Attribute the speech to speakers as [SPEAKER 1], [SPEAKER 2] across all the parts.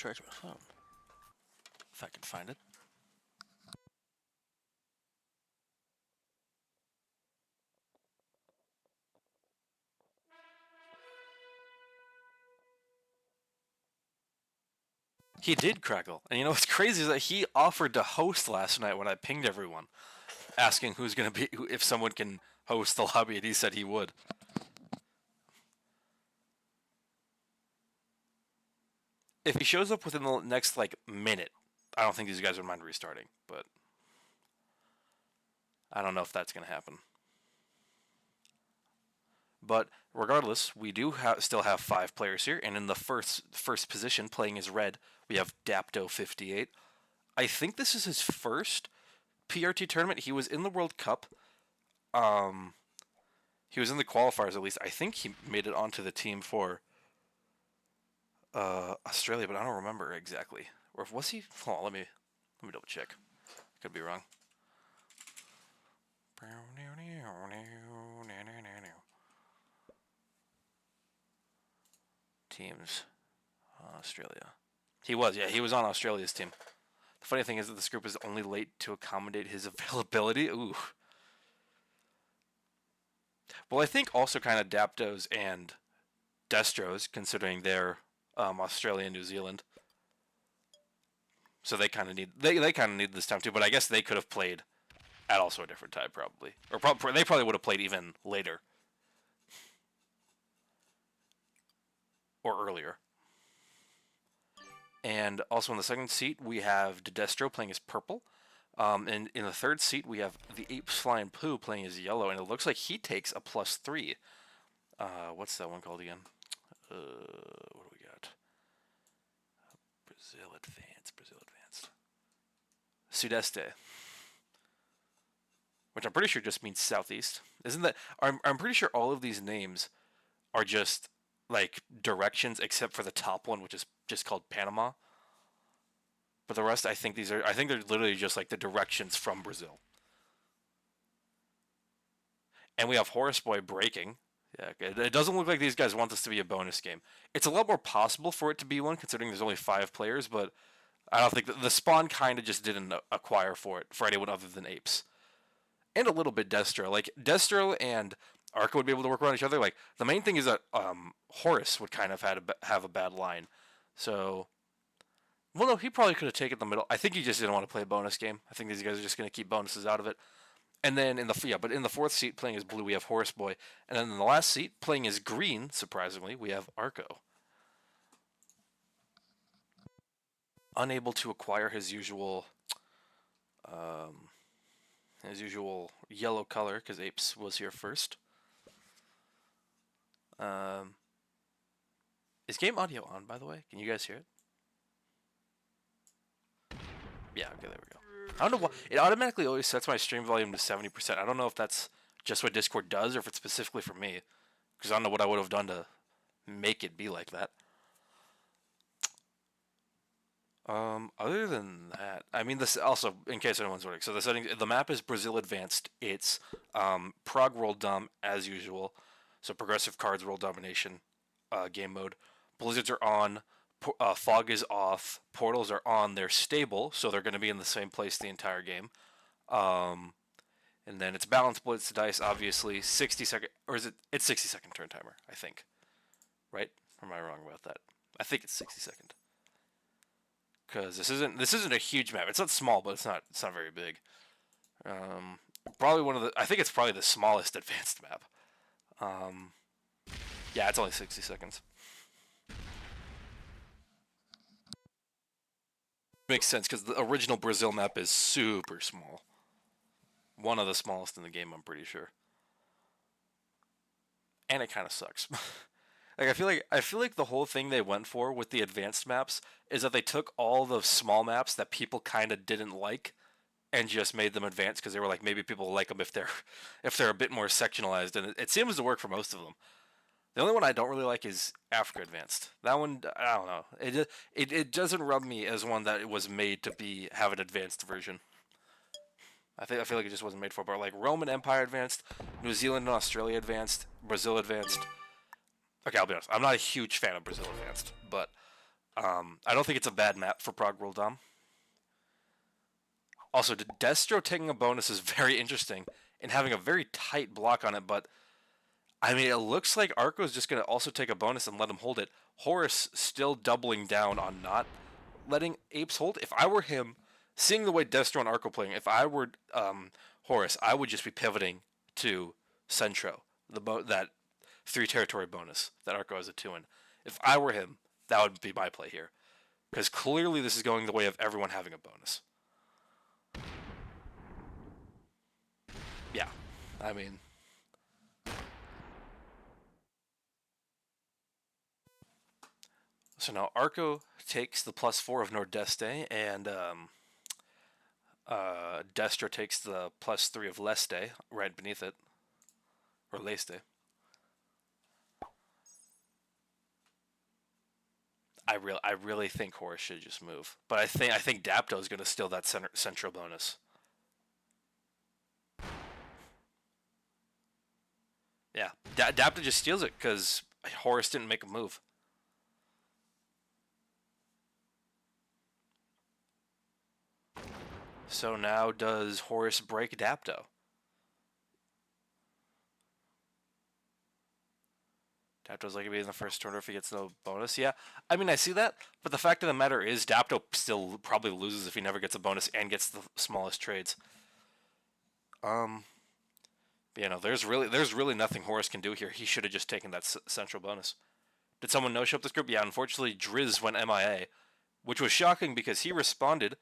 [SPEAKER 1] charge my phone. If I can find it. He did crackle. And you know what's crazy is that he offered to host last night when I pinged everyone, asking who's going to be, if someone can host the lobby, and he said he would. If he shows up within the next, like, minute, I don't think these guys would mind restarting, but I don't know if that's going to happen. But regardless, we do still have 5 players here, and in the first position, playing as red, we have Dapto58. I think this is his first PRT tournament. He was in the World Cup. He was in the qualifiers at least. I think he made it onto the team for Australia, but I don't remember exactly. Or was he? Hold on, let me double check. Could be wrong. Teams, Australia. He was on Australia's team. The funny thing is that this group is only late to accommodate his availability. Ooh. Well, I think also kind of Daptos and Destros, considering they're Australia and New Zealand. So they kind of need this time too. But I guess they could have played at also a different time probably, or they probably would have played even later or earlier. And also in the second seat we have Destro playing as purple. And in the third seat we have the Apes Flying Poo playing as yellow, and it looks like he takes a +3. What's that one called again? What do we got? Brazil Advanced. Sudeste. Which I'm pretty sure just means southeast. Isn't that... I'm pretty sure all of these names are just, like, directions, except for the top one, which is just called Panama. But the rest, I think they're literally just, like, the directions from Brazil. And we have Horse Boy breaking. Yeah, it doesn't look like these guys want this to be a bonus game. It's a lot more possible for it to be one, considering there's only 5 players, but I don't think... The spawn kind of just didn't acquire for it, for anyone other than Apes. And a little bit Destro. Like, Destro and Arca would be able to work around each other. Like, the main thing is that Horace would kind of have a bad line. So, well, no, he probably could have taken the middle. I think he just didn't want to play a bonus game. I think these guys are just going to keep bonuses out of it. And then in the fourth seat playing as blue, we have Horse Boy. And then in the last seat playing as green, surprisingly, we have Arco. Unable to acquire his usual yellow color, because Apes was here first. Is game audio on, by the way? Can you guys hear it? Yeah, okay, there we go. I don't know why. It automatically always sets my stream volume to 70%. I don't know if that's just what Discord does or if it's specifically for me. Because I don't know what I would have done to make it be like that. Other than that, I mean, this also, in case anyone's wondering, so the map is Brazil Advanced. It's Prog World Dom as usual, so progressive cards, world domination, game mode. Blizzards are on, fog is off, portals are on. They're stable, so they're going to be in the same place the entire game. And then it's balance blitz dice, obviously 60-second, or is it? It's 60-second turn timer, I think. Right? Or am I wrong about that? I think it's 60-second. Because this isn't a huge map. It's not small, but it's not very big. Probably I think it's probably the smallest advanced map. Yeah, it's only 60 seconds. Makes sense because the original Brazil map is super small. One of the smallest in the game, I'm pretty sure. And it kind of sucks. Like I feel like the whole thing they went for with the advanced maps is that they took all the small maps that people kind of didn't like and just made them advanced because they were like, maybe people will like them if they're a bit more sectionalized, and it seems to work for most of them. The only one I don't really like is Africa Advanced. That one, I don't know. It doesn't rub me as one that it was made to have an advanced version. I feel like it just wasn't made for it. But like Roman Empire Advanced, New Zealand and Australia Advanced, Brazil Advanced. Okay, I'll be honest. I'm not a huge fan of Brazil Advanced, but I don't think it's a bad map for Prague World Dom. Also, Destro taking a bonus is very interesting and having a very tight block on it, but I mean, it looks like Arco is just going to also take a bonus and let him hold it. Horus still doubling down on not letting Apes hold. If I were him, seeing the way Destro and Arco playing, if I were Horus, I would just be pivoting to Centro, that 3 territory bonus that Arco has a 2 in. If I were him, that would be my play here. Because clearly this is going the way of everyone having a bonus. Yeah. I mean, so now Arco takes the +4 of Nordeste, and Destra takes the +3 of Leste right beneath it, or Leste. I really think Horus should just move, but I think Dapto is going to steal that central bonus. Yeah, Dapto just steals it because Horus didn't make a move. So now does Horus break Dapto? Dapto's like to be in the first turn if he gets no bonus. Yeah, I mean I see that, but the fact of the matter is Dapto still probably loses if he never gets a bonus and gets the smallest trades. Um, there's really nothing Horus can do here. He should have just taken that central bonus. Did someone no show up this group? Yeah, unfortunately Driz went MIA, which was shocking because he responded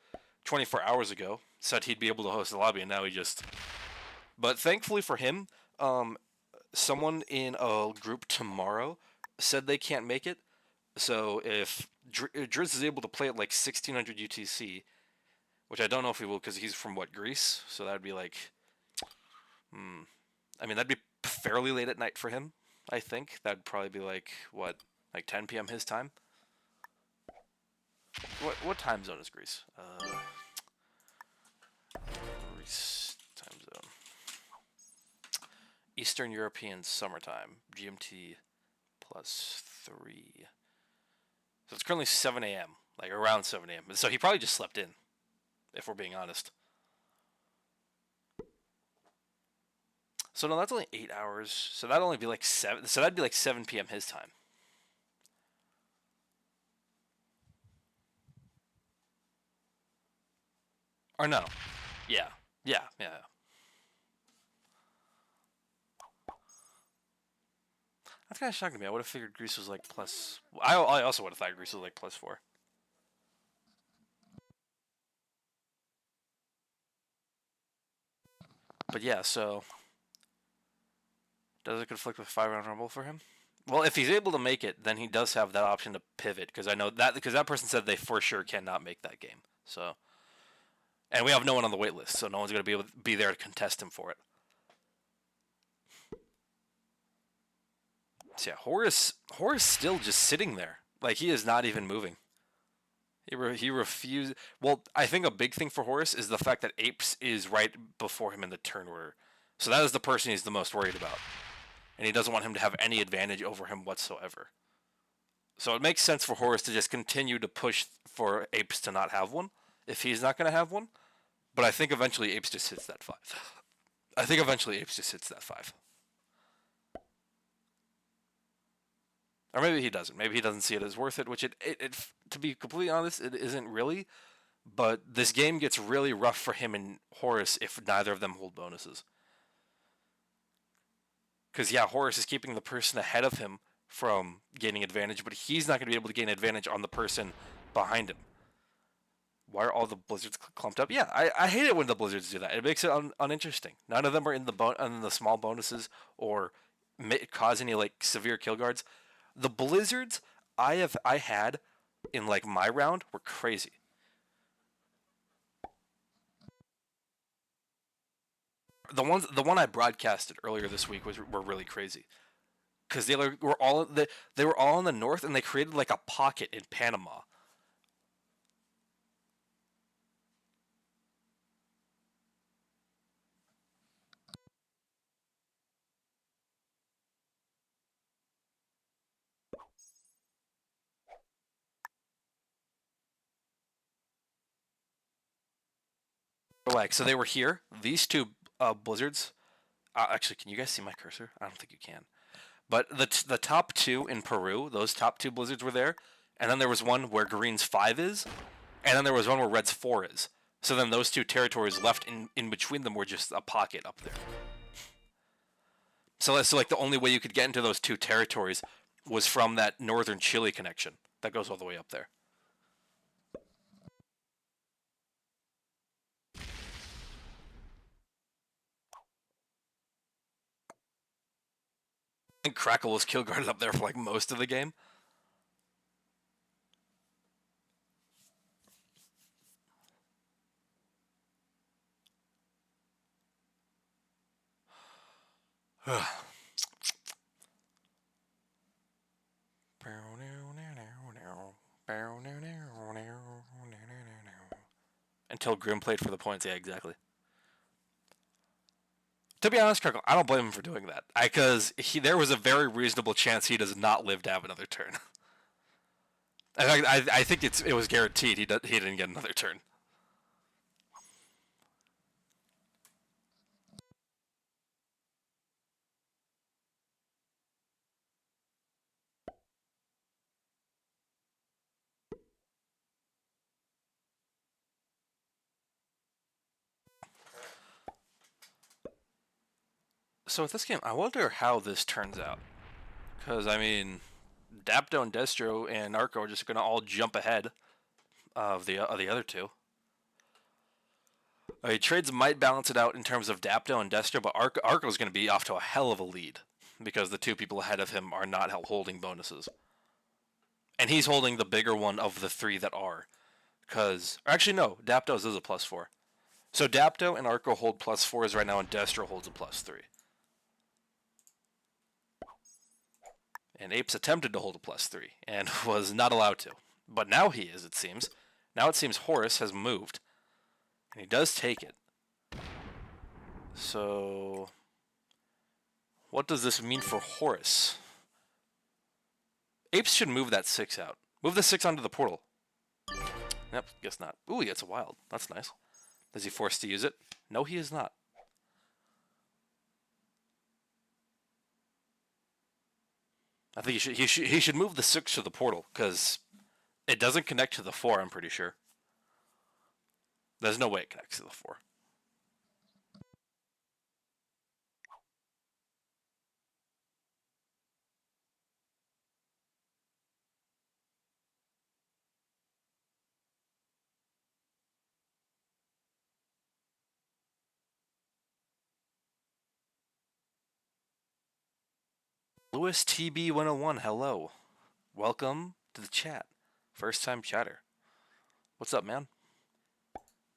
[SPEAKER 1] 24 hours ago, said he'd be able to host the lobby, and now he just. But thankfully for him, someone in a group tomorrow said they can't make it. So if Driz is able to play at like 1600 UTC, which I don't know if he will because he's from what, Greece? So that would be like, I mean that'd be fairly late at night for him. I think that'd probably be like what, like 10 p.m. his time. What time zone is Greece? Greece time zone. Eastern European summertime. GMT +3. So it's currently 7 a.m. Like around 7 a.m. So he probably just slept in, if we're being honest. So no, that's only 8 hours. So that'd only be like 7. So that'd be like 7 p.m. his time. Or no. Yeah. Yeah. Yeah. That's kind of shocking to me. I would have figured Greece was like plus. I also would have thought Greece was like +4. But yeah, so does it conflict with 5 round rumble for him? Well, if he's able to make it, then he does have that option to pivot because I know that because that person said they for sure cannot make that game. So, and we have no one on the wait list, so no one's going to be able to be there to contest him for it. So yeah, Horus still just sitting there, like he is not even moving. He refused. Well, I think a big thing for Horus is the fact that Apes is right before him in the turn order, so that is the person he's the most worried about, and he doesn't want him to have any advantage over him whatsoever. So it makes sense for Horus to just continue to push for Apes to not have one if he's not going to have one. But I think eventually Apes just hits that 5. I think eventually Apes just hits that 5. Or maybe he doesn't. Maybe he doesn't see it as worth it, which to be completely honest, it isn't really. But this game gets really rough for him and Horus if neither of them hold bonuses. Because, yeah, Horus is keeping the person ahead of him from gaining advantage, but he's not going to be able to gain advantage on the person behind him. Why are all the blizzards clumped up? Yeah, I hate it when the blizzards do that. It makes it uninteresting. None of them are in the small bonuses or cause any like severe kill guards. The blizzards I had in like my round were crazy. The one I broadcasted earlier this week were really crazy because they were all in the north and they created like a pocket in Panama. lag. So they were here. These two blizzards. Actually, can you guys see my cursor? I don't think you can. But the top two in Peru, those top two blizzards were there, and then there was one where Green's 5 is, and then there was one where Red's 4 is. So then those two territories left in between them were just a pocket up there. So like the only way you could get into those two territories was from that northern Chile connection that goes all the way up there. I think Crackle was kill guarded up there for like most of the game. Until Grim played for the points, yeah, exactly. To be honest, Crackle, I don't blame him for doing that. Because there was a very reasonable chance he does not live to have another turn. In fact, I think it was guaranteed he didn't get another turn. So with this game, I wonder how this turns out. Because, I mean, Dapto and Destro and Arco are just going to all jump ahead of the other two. I mean, trades might balance it out in terms of Dapto and Destro, but Arco is going to be off to a hell of a lead. Because the two people ahead of him are not holding bonuses. And he's holding the bigger one of the three that are. Because, actually no, Dapto's is a +4. So Dapto and Arco hold +4s right now, and Destro holds a +3. And Apes attempted to hold a +3 and was not allowed to. But now he is, it seems. Now it seems Horus has moved. And he does take it. So, what does this mean for Horus? Apes should move that 6 out. Move the 6 onto the portal. Yep, guess not. Ooh, he gets a wild. That's nice. Is he forced to use it? No, he is not. I think he should move the 6 to the portal, because it doesn't connect to the 4, I'm pretty sure. There's no way it connects to the 4. Lewis TB101, hello. Welcome to the chat. First time chatter. What's up, man?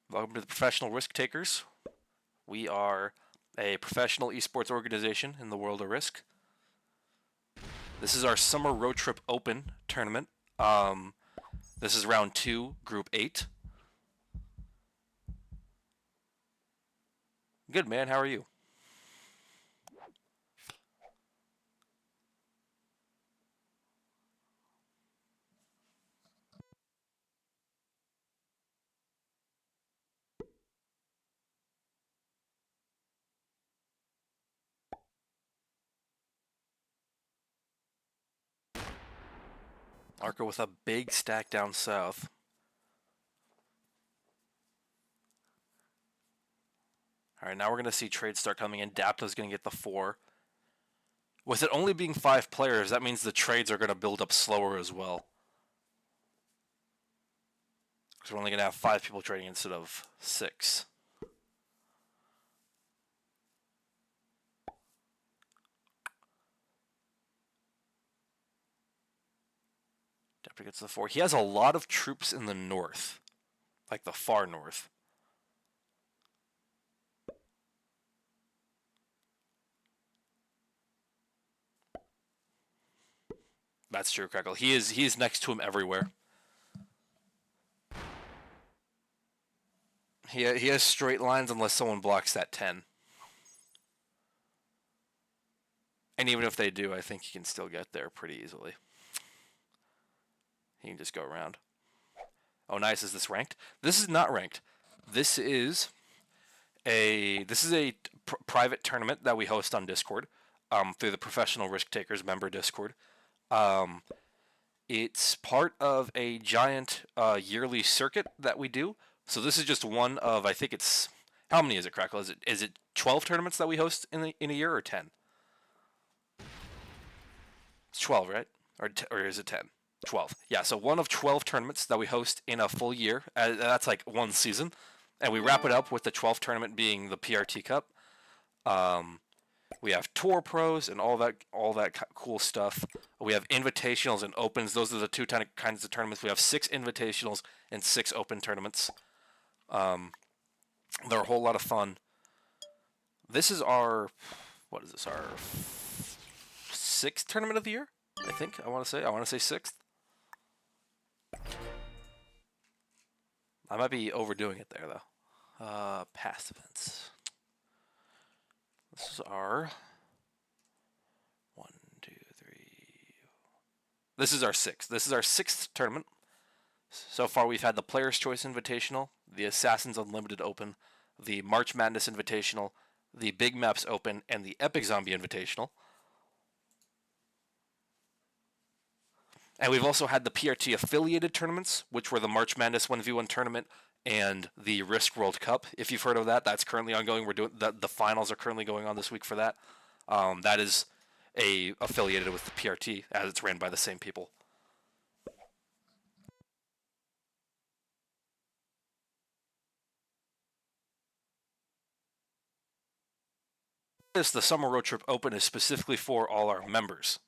[SPEAKER 1] Welcome to the Professional Risk Takers. We are a professional esports organization in the world of Risk. This is our Summer Road Trip Open tournament. This is round 2, group 8. Good, man. How are you? Arco with a big stack down south. Alright, now we're going to see trades start coming in. Dapto's going to get the 4. With it only being 5 players, that means the trades are going to build up slower as well. Because we're only going to have 5 people trading instead of 6. Dapto gets the 4. He has a lot of troops in the north. Like the far north. That's true, Crackle. He is next to him everywhere. He has straight lines unless someone blocks that 10. And even if they do, I think he can still get there pretty easily. He can just go around. Oh, nice. Is this ranked? This is not ranked. This is This is a private tournament that we host on Discord, through the Professional Risk Takers member Discord. Um, it's part of a giant yearly circuit that we do. So this is just one of, I think it's, how many is it, Crackle? Is it 12 tournaments that we host in a year, or 10? It's 12, right? Or is it 10? 12. Yeah, so one of 12 tournaments that we host in a full year. That's like one season. And we wrap it up with the 12th tournament being the PRT Cup. Um, we have tour pros and all that cool stuff. We have invitationals and opens. Those are the two kinds of tournaments. We have 6 invitationals and 6 open tournaments. Um, they're a whole lot of fun. This is our, what is this? Our 6th tournament of the year. I think I want to say 6th. I might be overdoing it there though. Past events. This is our 1, 2, 3. This is our 6th. This is our 6th tournament. So far, we've had the Players' Choice Invitational, the Assassins Unlimited Open, the March Madness Invitational, the Big Maps Open, and the Epic Zombie Invitational. And we've also had the PRT affiliated tournaments, which were the March Madness 1v1 tournament and the Risk World Cup. If you've heard of that, that's currently ongoing. We're doing the finals are currently going on this week for that. That is affiliated with the PRT, as it's ran by the same people. The Summer Road Trip Open is specifically for all our members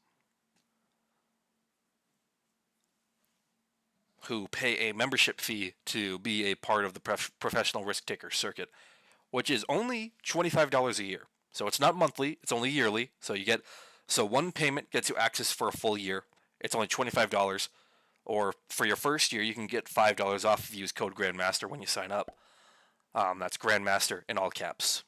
[SPEAKER 1] who pay a membership fee to be a part of the professional risk taker circuit, which is only $25 a year. So it's not monthly; it's only yearly. So one payment gets you access for a full year. It's only $25, or for your first year, you can get $5 off if you use code Grandmaster when you sign up. That's Grandmaster in all caps.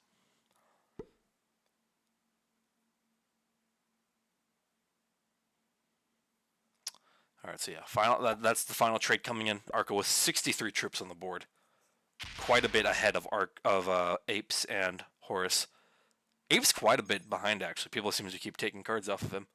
[SPEAKER 1] All right, so yeah, that's the final trade coming in. Arco with 63 troops on the board, quite a bit ahead of Apes and Horus. Apes quite a bit behind actually. People seem to keep taking cards off of him.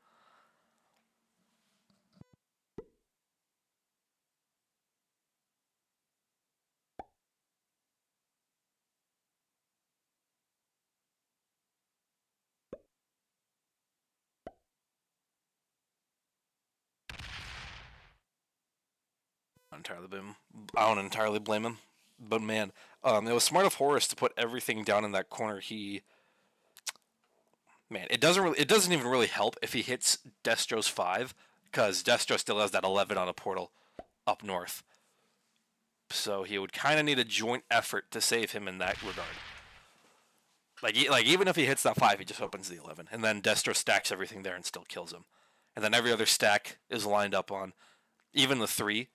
[SPEAKER 1] I don't entirely blame him, but man, it was smart of Horus to put everything down in that corner. Man, it doesn't even really help if he hits Destro's 5, because Destro still has that 11 on a portal up north. So he would kind of need a joint effort to save him in that regard. Like even if he hits that 5, he just opens the 11, and then Destro stacks everything there and still kills him. And then every other stack is lined up on, even the 3.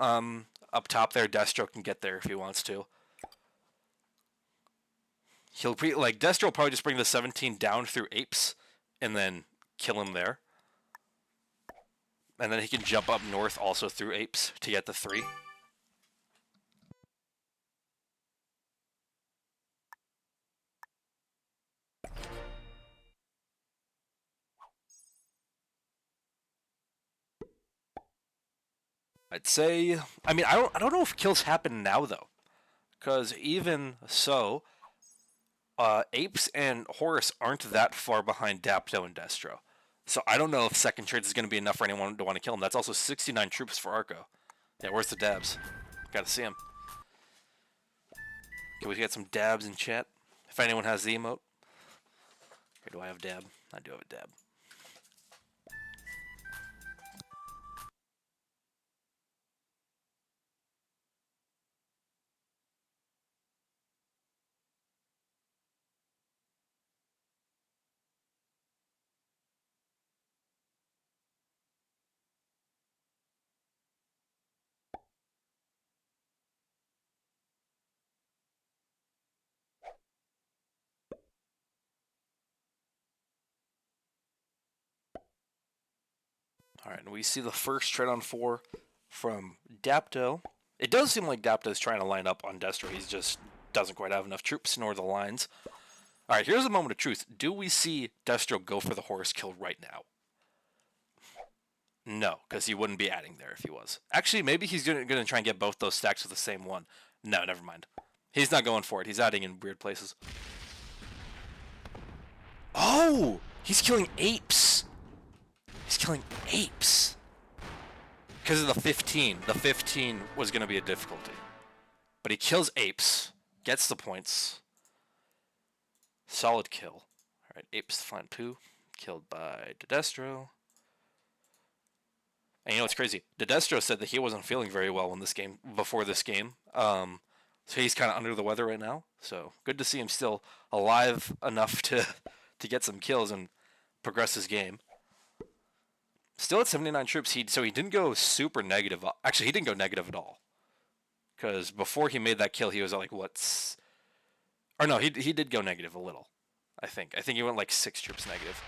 [SPEAKER 1] Up top there, Destro can get there if he wants to. Destro will probably just bring the 17 down through Apes, and then kill him there. And then he can jump up north also through Apes to get the 3. I'd say, I mean, I don't know if kills happen now though, because even so, Apes and Horus aren't that far behind Dapto and Destro. So I don't know if second trades is going to be enough for anyone to want to kill him. That's also 69 troops for Arco. Yeah, where's the dabs? Gotta see him. Can we get some dabs in chat? If anyone has the emote. Okay, do I have dab? I do have a dab. Alright, and we see the first trade on 4 from Dapto. It does seem like Dapto is trying to line up on Destro. He's just doesn't quite have enough troops, nor the lines. All right, here's a moment of truth. Do we see Destro go for the horse kill right now? No, because he wouldn't be adding there if he was. Actually, maybe he's going to try and get both those stacks with the same one. No, never mind. He's not going for it. He's adding in weird places. Oh! He's killing apes! He's killing apes! Because of the 15. The 15 was going to be a difficulty. But he kills apes. Gets the points. Solid kill. Alright, apes find poo. Killed by Destro. And you know what's crazy? Destro said that he wasn't feeling very well in this game, before this game. So he's kind of under the weather right now. So good to see him still alive enough to get some kills and progress his game. Still at 79 troops, so he didn't go super negative. Actually, he didn't go negative at all. Because before he made that kill, he was at like, what's... Or no, he did go negative a little, I think. I think he went like 6 troops negative.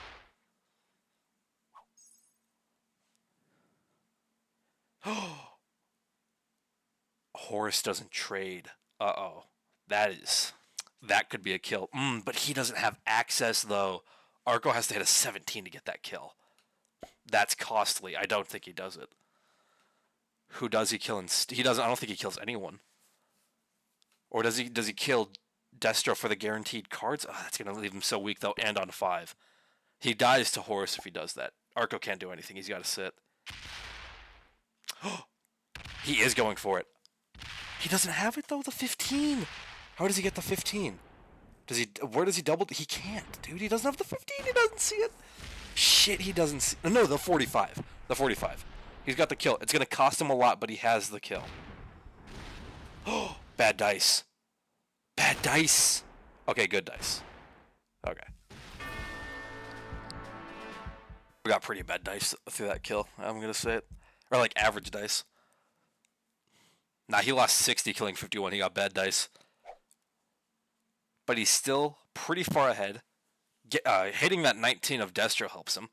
[SPEAKER 1] Horus doesn't trade. Uh-oh. That could be a kill. But he doesn't have access, though. Arco has to hit a 17 to get that kill. That's costly. I don't think he does it. Who does he kill? He doesn't. I don't think he kills anyone. Or does he kill Destro for the guaranteed cards? Oh, that's going to leave him so weak, though, and on 5. He dies to Horus if he does that. Arco can't do anything. He's got to sit. He is going for it. He doesn't have it, though, the 15. How does he get the 15? Where does he double? He can't, dude. He doesn't have the 15. He doesn't see it. Shit, he doesn't see... No, the 45. The 45. He's got the kill. It's going to cost him a lot, but he has the kill. Oh, bad dice. Bad dice. Okay, good dice. Okay. We got pretty bad dice through that kill, I'm going to say it. Or like average dice. Nah, he lost 60 killing 51. He got bad dice. But he's still pretty far ahead. Hitting that 19 of Destro helps him.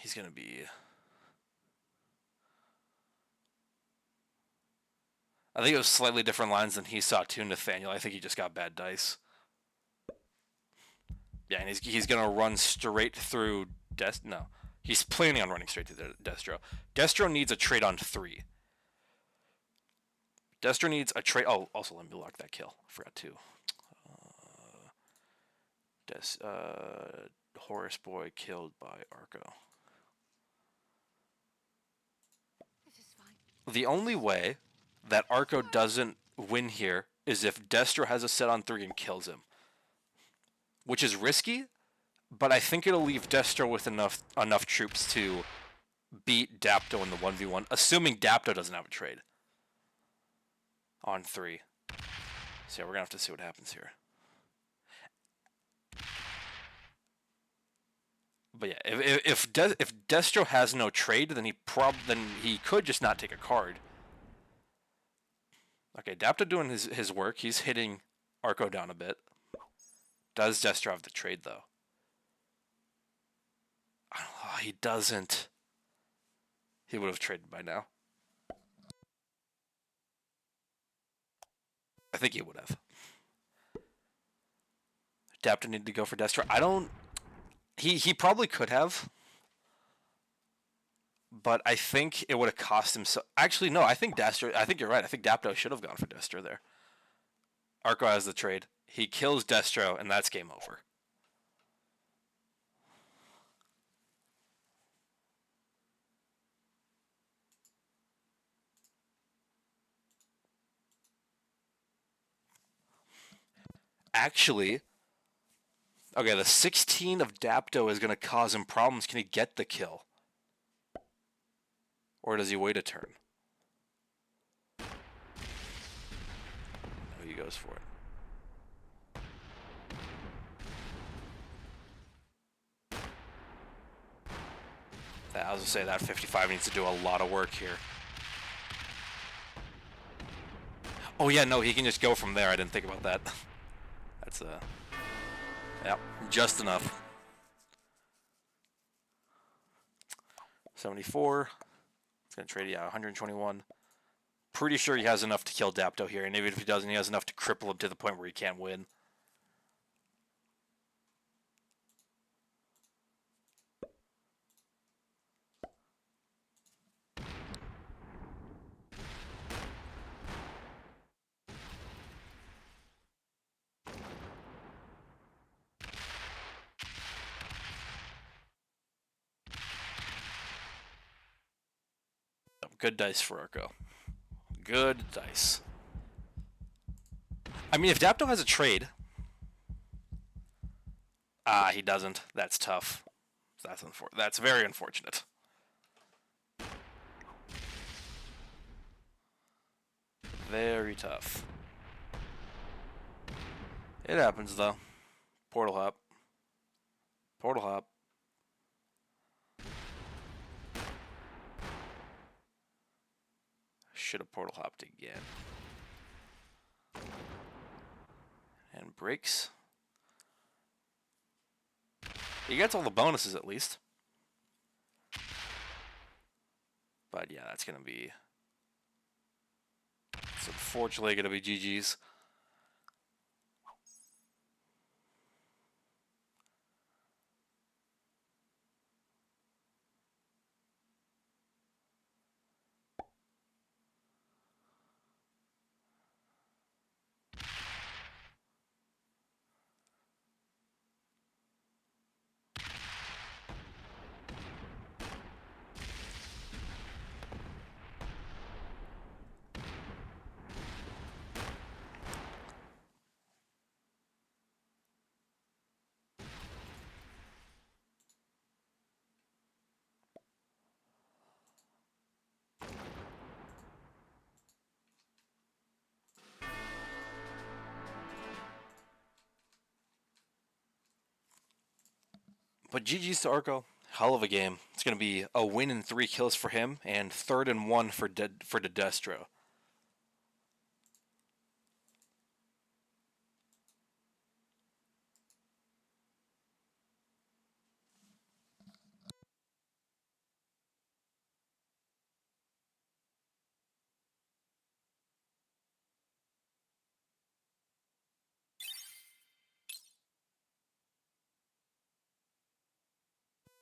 [SPEAKER 1] He's going to be... I think it was slightly different lines than he saw too, Nathaniel. I think he just got bad dice. Yeah, and he's going to run straight through No. He's planning on running straight through Destro. Destro needs a trade on 3. Destro needs a trade... Oh, also let me lock that kill. I forgot to. Horus Boy killed by Arco. The only way that Arco doesn't win here is if Destro has a set on 3 and kills him. Which is risky, but I think it'll leave Destro with enough troops to beat Dapto in the 1v1, assuming Dapto doesn't have a trade. On 3. So yeah, we're going to have to see what happens here. But yeah, if Destro has no trade, then he could just not take a card. Okay, Dapto doing his work. He's hitting Arco down a bit. Does Destro have the trade, though? Oh, he doesn't. He would have traded by now. I think he would have. Dapto needed to go for Destro. I don't... He probably could have. But I think it would have cost him so... Actually, no, I think you're right. I think Dapto should have gone for Destro there. Arco has the trade. He kills Destro, and that's game over. Actually... Okay, the 16 of Dapto is going to cause him problems. Can he get the kill? Or does he wait a turn? No, he goes for it. I was going to say that 55 needs to do a lot of work here. Oh yeah, no, he can just go from there. I didn't think about that. That's Yep, just enough. 74. It's going to trade, yeah, 121. Pretty sure he has enough to kill Dapto here, and even if he doesn't, he has enough to cripple him to the point where he can't win. Good dice for Urko. Good dice. I mean, if Dapto has a trade... he doesn't. That's tough. That's very unfortunate. Very tough. It happens, though. Portal hop. Portal hop. Should have portal hopped again. And breaks. He gets all the bonuses at least. But yeah, that's going to be... It's unfortunately going to be GG's. But GG's to Urko. Hell of a game. It's going to be a win and 3 kills for him, and 3rd and 1 for Dedestro.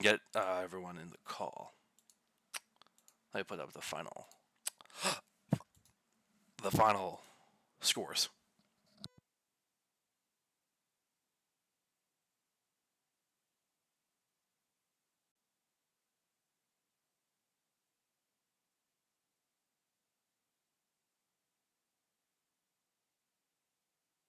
[SPEAKER 1] Get everyone in the call. Let me put up the final scores.